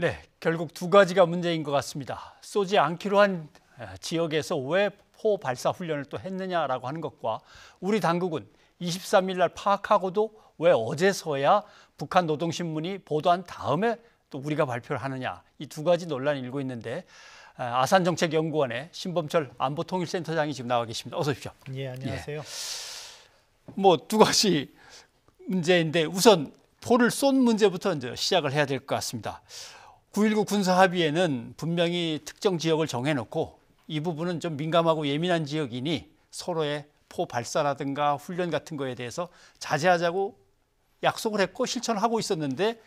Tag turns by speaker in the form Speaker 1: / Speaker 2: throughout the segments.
Speaker 1: 네, 결국 두 가지가 문제인 것 같습니다. 쏘지 않기로 한 지역에서 왜 포 발사 훈련을 또 했느냐라고 하는 것과 우리 당국은 23일 날 파악하고도 왜 어제서야 북한 노동신문이 보도한 다음에 또 우리가 발표를 하느냐, 이 두 가지 논란이 일고 있는데 아산정책연구원의 신범철 안보통일센터장이 지금 나와 계십니다. 어서 오십시오.
Speaker 2: 예, 안녕하세요.
Speaker 1: 뭐 두 가지 문제인데 우선 포를 쏜 문제부터 이제 시작을 해야 될 것 같습니다. 9.19 군사합의에는 분명히 특정 지역을 정해놓고 이 부분은 좀 민감하고 예민한 지역이니 서로의 포 발사라든가 훈련 같은 거에 대해서 자제하자고 약속을 했고 실천을 하고 있었는데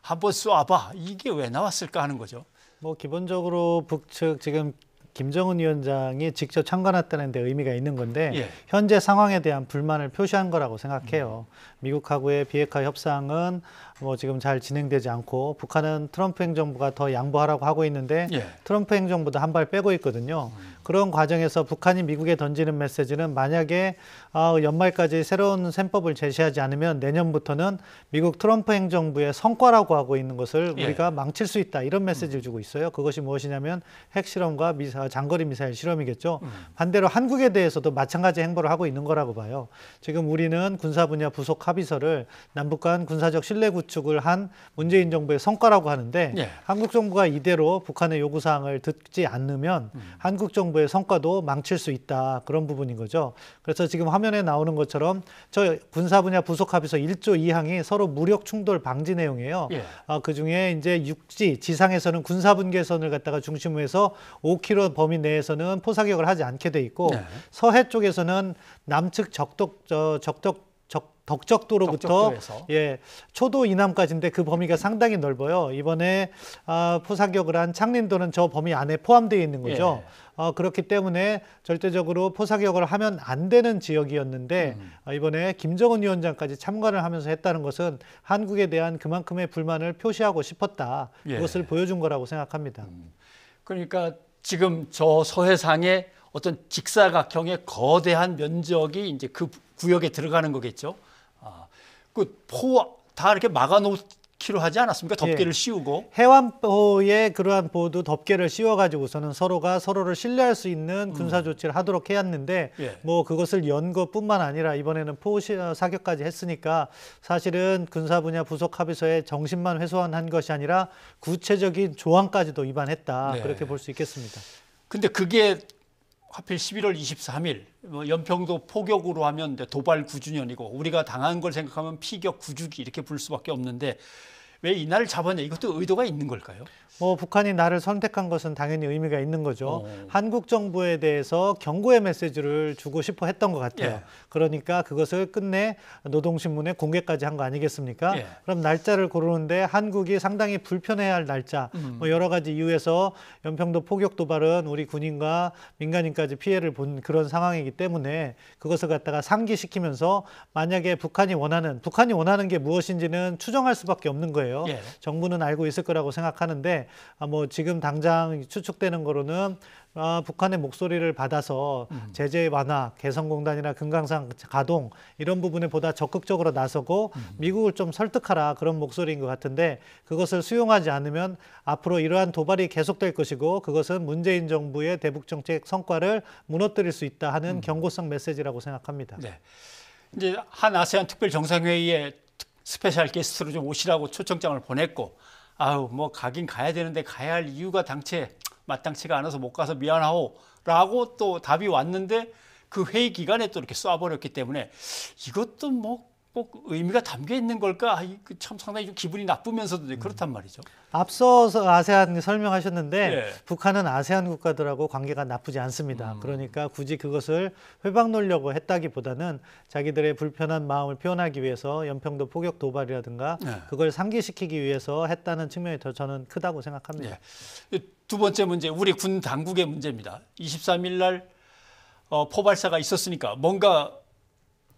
Speaker 1: 한번 쏴봐, 이게 왜 나왔을까 하는 거죠.
Speaker 2: 뭐 기본적으로 북측 지금 김정은 위원장이 직접 참관했다는 데 의미가 있는 건데
Speaker 1: 예.
Speaker 2: 현재 상황에 대한 불만을 표시한 거라고 생각해요. 미국하고의 비핵화 협상은 뭐 지금 잘 진행되지 않고 북한은 트럼프 행정부가 더 양보하라고 하고 있는데
Speaker 1: 예.
Speaker 2: 트럼프 행정부도 한 발 빼고 있거든요. 그런 과정에서 북한이 미국에 던지는 메시지는 만약에 연말까지 새로운 셈법을 제시하지 않으면 내년부터는 미국 트럼프 행정부의 성과라고 하고 있는 것을
Speaker 1: 예.
Speaker 2: 우리가 망칠 수 있다, 이런 메시지를 주고 있어요. 그것이 무엇이냐면 핵실험과 장거리 미사일 실험이겠죠. 반대로 한국에 대해서도 마찬가지 행보를 하고 있는 거라고 봐요. 지금 우리는 군사 분야 부속 합의서를 남북 간 군사적 신뢰 구축을 한 문재인 정부의 성과라고 하는데
Speaker 1: 예.
Speaker 2: 한국 정부가 이대로 북한의 요구사항을 듣지 않으면 한국 정부의 성과도 망칠 수 있다, 그런 부분인 거죠. 그래서 지금 화면에 나오는 것처럼 저 군사 분야 부속 합의서 1조 2항이 서로 무력 충돌 방지 내용이에요.
Speaker 1: 예.
Speaker 2: 그중에 이제 육지, 지상에서는 군사 분계선을 갖다가 중심으로 해서 5km 범위 내에서는 포사격을 하지 않게 돼 있고
Speaker 1: 네.
Speaker 2: 서해 쪽에서는 남측 덕적도로부터 초도 이남까지인데 그 범위가 상당히 넓어요. 이번에 포사격을 한 창린도는 저 범위 안에 포함되어 있는 거죠.
Speaker 1: 예.
Speaker 2: 그렇기 때문에 절대적으로 포사격을 하면 안 되는 지역이었는데 이번에 김정은 위원장까지 참관을 하면서 했다는 것은 한국에 대한 그만큼의 불만을 표시하고 싶었다.
Speaker 1: 예.
Speaker 2: 그것을 보여준 거라고 생각합니다.
Speaker 1: 그러니까 지금 저 서해상의 어떤 직사각형의 거대한 면적이 이제 그 구역에 들어가는 거겠죠. 그 포 다 이렇게 막아놓기로 하지 않았습니까? 덮개를
Speaker 2: 예.
Speaker 1: 씌우고.
Speaker 2: 해완포에 그러한 보도 덮개를 씌워가지고서는 서로가 서로를 신뢰할 수 있는 군사 조치를 하도록 해왔는데
Speaker 1: 예.
Speaker 2: 뭐 그것을 연 것뿐만 아니라 이번에는 포 사격까지 했으니까 사실은 군사 분야 부속 합의서의 정신만 훼손한 것이 아니라 구체적인 조항까지도 위반했다.
Speaker 1: 네.
Speaker 2: 그렇게 볼 수 있겠습니다.
Speaker 1: 근데 그게 하필 11월 23일 연평도 포격으로 하면 도발 9주년이고 우리가 당한 걸 생각하면 피격 9주기 이렇게 부를 수밖에 없는데 왜 이 날을 잡았냐, 이것도 의도가 있는 걸까요?
Speaker 2: 뭐 북한이 나를 선택한 것은 당연히 의미가 있는 거죠. 한국 정부에 대해서 경고의 메시지를 주고 싶어 했던 것 같아요.
Speaker 1: 예.
Speaker 2: 그러니까 그것을 끝내 노동신문에 공개까지 한 거 아니겠습니까?
Speaker 1: 예.
Speaker 2: 그럼 날짜를 고르는데 한국이 상당히 불편해야 할 날짜, 뭐 여러 가지 이유에서 연평도 포격 도발은 우리 군인과 민간인까지 피해를 본 그런 상황이기 때문에 그것을 갖다가 상기시키면서 만약에 북한이 원하는 게 무엇인지는 추정할 수밖에 없는 거예요.
Speaker 1: 예.
Speaker 2: 정부는 알고 있을 거라고 생각하는데 뭐 지금 당장 추측되는 거로는 북한의 목소리를 받아서 제재 완화, 개성공단이나 금강산 가동 이런 부분에 보다 적극적으로 나서고 미국을 좀 설득하라, 그런 목소리인 것 같은데 그것을 수용하지 않으면 앞으로 이러한 도발이 계속될 것이고 그것은 문재인 정부의 대북 정책 성과를 무너뜨릴 수 있다 하는 경고성 메시지라고 생각합니다.
Speaker 1: 네. 이제 한 아세안 특별 정상회의에 스페셜 게스트로 좀 오시라고 초청장을 보냈고, 뭐 가긴 가야 되는데 가야 할 이유가 마땅치가 않아서 못 가서 미안하오라고 또 답이 왔는데 그 회의 기간에 또 이렇게 쏴버렸기 때문에 이것도 뭐 꼭 의미가 담겨 있는 걸까? 참 상당히 좀 기분이 나쁘면서도 그렇단 말이죠.
Speaker 2: 앞서서 아세안 설명하셨는데
Speaker 1: 예.
Speaker 2: 북한은 아세안 국가들하고 관계가 나쁘지 않습니다. 그러니까 굳이 그것을 회방 놓으려고 했다기보다는 자기들의 불편한 마음을 표현하기 위해서 연평도 포격 도발이라든가 그걸 상기시키기 위해서 했다는 측면이 더 저는 크다고 생각합니다.
Speaker 1: 예. 두 번째 문제, 우리 군 당국의 문제입니다. 23일 날 포발사가 있었으니까 뭔가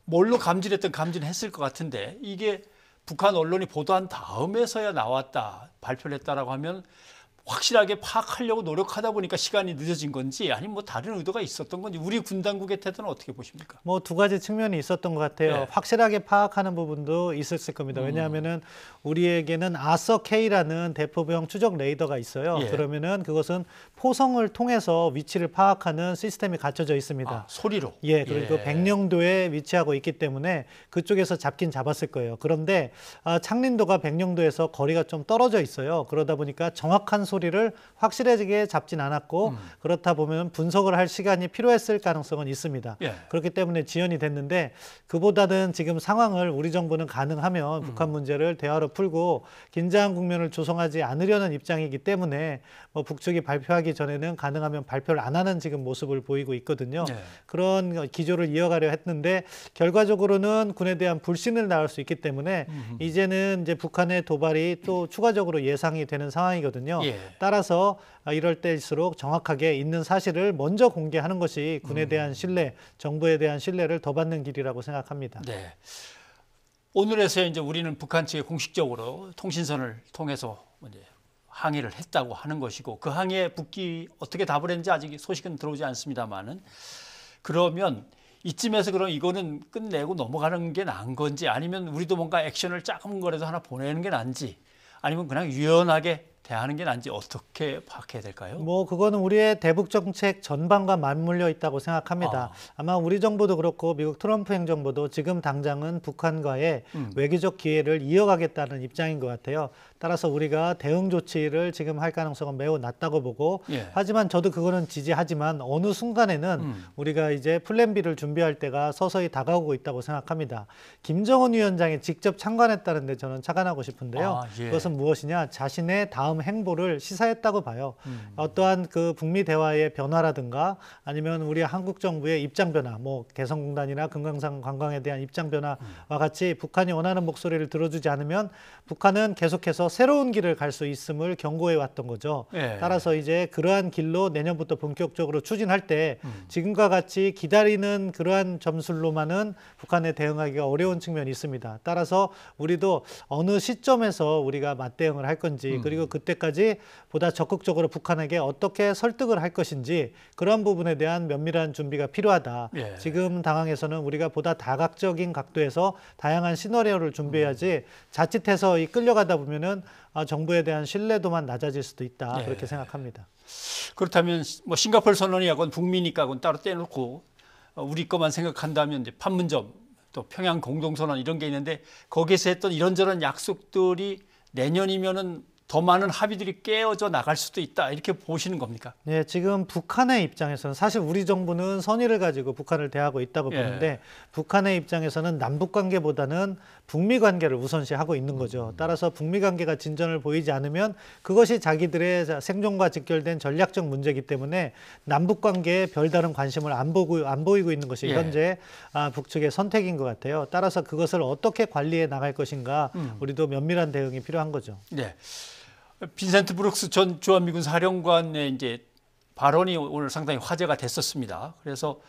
Speaker 1: 뭘로 감지했을 것 같은데 이게 북한 언론이 보도한 다음에서야 나왔다, 발표를 했다라고 하면 확실하게 파악하려고 노력하다 보니까 시간이 늦어진 건지 아니면 뭐 다른 의도가 있었던 건지 우리 군 당국의 태도는 어떻게 보십니까?
Speaker 2: 뭐 두 가지 측면이 있었던 것 같아요.
Speaker 1: 네.
Speaker 2: 확실하게 파악하는 부분도 있었을 겁니다. 왜냐하면은 우리에게는 아서 K라는 대포병 추적 레이더가 있어요.
Speaker 1: 예.
Speaker 2: 그러면은 그것은 포성을 통해서 위치를 파악하는 시스템이 갖춰져 있습니다.
Speaker 1: 아, 소리로.
Speaker 2: 예, 그리고
Speaker 1: 예.
Speaker 2: 백령도에 위치하고 있기 때문에 그쪽에서 잡긴 잡았을 거예요. 그런데 창린도가 백령도에서 거리가 좀 떨어져 있어요. 그러다 보니까 정확한 소리를 확실하게 잡진 않았고 그렇다 보면 분석을 할 시간이 필요했을 가능성은 있습니다.
Speaker 1: 예.
Speaker 2: 그렇기 때문에 지연이 됐는데 그보다는 지금 상황을 우리 정부는 가능하면 북한 문제를 대화로 풀고 긴장한 국면을 조성하지 않으려는 입장이기 때문에 뭐 북측이 발표하기 전에는 가능하면 발표를 안 하는 지금 모습을 보이고 있거든요.
Speaker 1: 예.
Speaker 2: 그런 기조를 이어가려 했는데 결과적으로는 군에 대한 불신을 낳을 수 있기 때문에 이제는 이제 북한의 도발이 또 추가적으로 예상이 되는 상황이거든요.
Speaker 1: 예.
Speaker 2: 따라서 이럴 때일수록 정확하게 있는 사실을 먼저 공개하는 것이 군에 대한 신뢰, 정부에 대한 신뢰를 더 받는 길이라고 생각합니다.
Speaker 1: 네. 오늘에서 이제 우리는 북한 측에 공식적으로 통신선을 통해서 이제 항의를 했다고 하는 것이고 그 항의에 북이 어떻게 답을 했는지 아직 소식은 들어오지 않습니다만은 그러면 이쯤에서 그럼 이거는 끝내고 넘어가는 게 나은 건지 아니면 우리도 뭔가 액션을 작은 거라도 하나 보내는 게 나은지 아니면 그냥 유연하게 대하는 게 나은지 어떻게 파악해야 될까요?
Speaker 2: 뭐 그거는 우리의 대북 정책 전반과 맞물려 있다고 생각합니다. 아마 우리 정부도 그렇고 미국 트럼프 행정부도 지금 당장은 북한과의 외교적 기회를 이어가겠다는 입장인 것 같아요. 따라서 우리가 대응 조치를 지금 할 가능성은 매우 낮다고 보고
Speaker 1: 예.
Speaker 2: 하지만 저도 그거는 지지하지만 어느 순간에는 우리가 이제 플랜 B를 준비할 때가 서서히 다가오고 있다고 생각합니다. 김정은 위원장이 직접 참관했다는데 저는 착안하고 싶은데요.
Speaker 1: 예.
Speaker 2: 그것은 무엇이냐? 자신의 다음 행보를 시사했다고 봐요. 어떠한 그 북미 대화의 변화라든가 아니면 우리 한국 정부의 입장 변화, 뭐 개성공단이나 금강산 관광에 대한 입장 변화와 같이 북한이 원하는 목소리를 들어주지 않으면 북한은 계속해서 새로운 길을 갈 수 있음을 경고해 왔던 거죠.
Speaker 1: 예.
Speaker 2: 따라서 이제 그러한 길로 내년부터 본격적으로 추진할 때 지금과 같이 기다리는 그러한 점술로만은 북한에 대응하기가 어려운 측면이 있습니다. 따라서 우리도 어느 시점에서 우리가 맞대응을 할 건지 그리고 그때까지 보다 적극적으로 북한에게 어떻게 설득을 할 것인지 그런 부분에 대한 면밀한 준비가 필요하다.
Speaker 1: 예.
Speaker 2: 지금 당황에서는 우리가 보다 다각적인 각도에서 다양한 시나리오를 준비해야지 자칫해서 이 끌려가다 보면은 정부에 대한 신뢰도만 낮아질 수도 있다.
Speaker 1: 예.
Speaker 2: 그렇게 생각합니다.
Speaker 1: 그렇다면 뭐 싱가포르 선언이야건 북미니까 그건 따로 떼놓고 우리 것만 생각한다면 이제 판문점 또 평양 공동선언 이런 게 있는데 거기서 했던 이런저런 약속들이 내년이면은 더 많은 합의들이 깨어져 나갈 수도 있다 이렇게 보시는 겁니까?
Speaker 2: 네, 지금 북한의 입장에서는 사실 우리 정부는 선의를 가지고 북한을 대하고 있다고
Speaker 1: 예.
Speaker 2: 보는데 북한의 입장에서는 남북 관계보다는 북미 관계를 우선시하고 있는 거죠. 따라서 북미 관계가 진전을 보이지 않으면 그것이 자기들의 생존과 직결된 전략적 문제이기 때문에 남북 관계에 별다른 관심을 안 보이고 있는 것이
Speaker 1: 예.
Speaker 2: 현재 북측의 선택인 것 같아요. 따라서 그것을 어떻게 관리해 나갈 것인가 우리도 면밀한 대응이 필요한 거죠.
Speaker 1: 네. 빈센트 브룩스 전 주한미군 사령관의 이제 발언이 오늘 상당히 화제가 됐었습니다. 그래서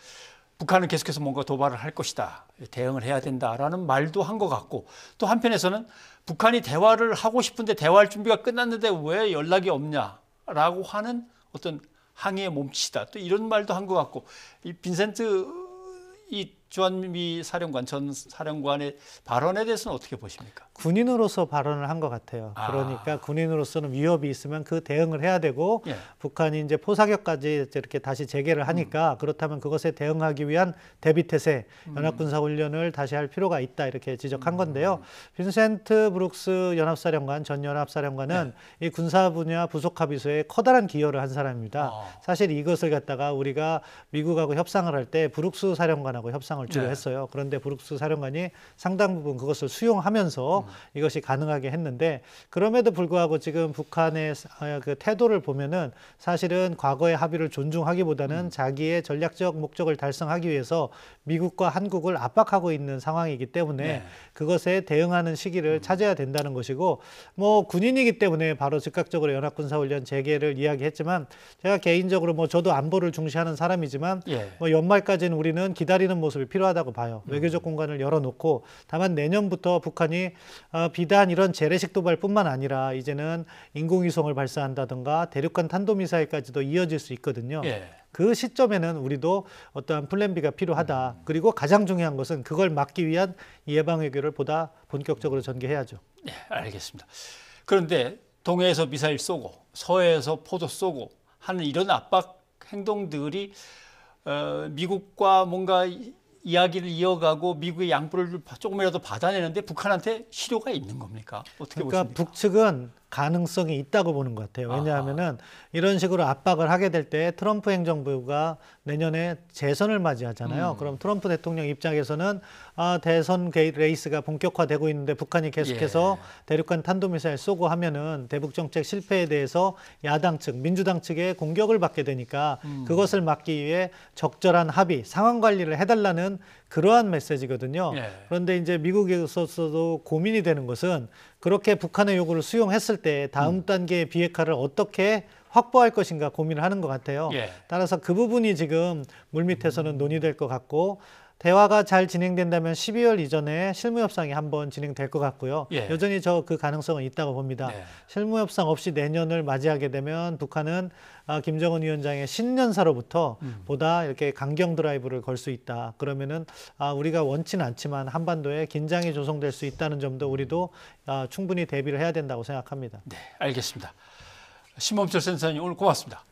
Speaker 1: 북한은 계속해서 뭔가 도발을 할 것이다. 대응을 해야 된다라는 말도 한 것 같고 또 한편에서는 북한이 대화를 하고 싶은데 대화할 준비가 끝났는데 왜 연락이 없냐라고 하는 어떤 항의의 몸치다. 또 이런 말도 한 것 같고 이 빈센트 이 주한미 사령관 전 사령관의 발언에 대해서는 어떻게 보십니까?
Speaker 2: 군인으로서 발언을 한 것 같아요. 그러니까 군인으로서는 위협이 있으면 그 대응을 해야 되고
Speaker 1: 예.
Speaker 2: 북한이 이제 포사격까지 이렇게 다시 재개를 하니까 그렇다면 그것에 대응하기 위한 대비태세, 연합군사훈련을 다시 할 필요가 있다 이렇게 지적한 건데요. 빈센트 브룩스 연합사령관 전 연합사령관은 이 군사 분야 부속합의소에 커다란 기여를 한 사람입니다. 사실 이것을 갖다가 우리가 미국하고 협상을 할 때 브룩스 사령관하고 협상을 주로
Speaker 1: 네.
Speaker 2: 했어요. 그런데 브룩스 사령관이 상당 부분 그것을 수용하면서 이것이 가능하게 했는데 그럼에도 불구하고 지금 북한의 그 태도를 보면은 사실은 과거의 합의를 존중하기보다는 자기의 전략적 목적을 달성하기 위해서 미국과 한국을 압박하고 있는 상황이기 때문에
Speaker 1: 네.
Speaker 2: 그것에 대응하는 시기를 찾아야 된다는 것이고 뭐 군인이기 때문에 바로 즉각적으로 연합군사훈련 재개를 이야기했지만 제가 개인적으로 뭐 저도 안보를 중시하는 사람이지만
Speaker 1: 예.
Speaker 2: 뭐 연말까지는 우리는 기다리는 모습이 필요하다고 봐요. 외교적 공간을 열어놓고 다만 내년부터 북한이 비단 이런 재래식 도발뿐만 아니라 이제는 인공위성을 발사한다든가 대륙간 탄도미사일까지도 이어질 수 있거든요.
Speaker 1: 예.
Speaker 2: 그 시점에는 우리도 어떠한 플랜 B가 필요하다. 그리고 가장 중요한 것은 그걸 막기 위한 예방 외교를 보다 본격적으로 전개해야죠.
Speaker 1: 예, 알겠습니다. 그런데 동해에서 미사일 쏘고 서해에서 포도 쏘고 하는 이런 압박 행동들이 미국과 뭔가 이야기를 이어가고 미국의 양보를 조금이라도 받아내는데 북한한테 실효가 있는 겁니까? 어떻게
Speaker 2: 그러니까
Speaker 1: 보십니까?
Speaker 2: 북측은 가능성이 있다고 보는 것 같아요. 왜냐하면은 이런 식으로 압박을 하게 될 때 트럼프 행정부가 내년에 재선을 맞이하잖아요. 그럼 트럼프 대통령 입장에서는 대선 레이스가 본격화되고 있는데 북한이 계속해서 대륙간 탄도미사일 쏘고 하면은 대북 정책 실패에 대해서 야당 측, 민주당 측의 공격을 받게 되니까 그것을 막기 위해 적절한 합의, 상황 관리를 해달라는 그러한 메시지거든요. 그런데 이제 미국에서도 고민이 되는 것은 그렇게 북한의 요구를 수용했을 때 다음 단계의 비핵화를 어떻게 확보할 것인가 고민을 하는 것 같아요. 따라서 그 부분이 지금 물밑에서는 논의될 것 같고 대화가 잘 진행된다면 12월 이전에 실무협상이 한번 진행될 것 같고요. 여전히 저 그 가능성은 있다고 봅니다. 실무협상 없이 내년을 맞이하게 되면 북한은 김정은 위원장의 신년사로부터 보다 이렇게 강경 드라이브를 걸 수 있다. 그러면은 우리가 원치는 않지만 한반도에 긴장이 조성될 수 있다는 점도 우리도 충분히 대비를 해야 된다고 생각합니다.
Speaker 1: 네, 알겠습니다. 심범철 센터장님 오늘 고맙습니다.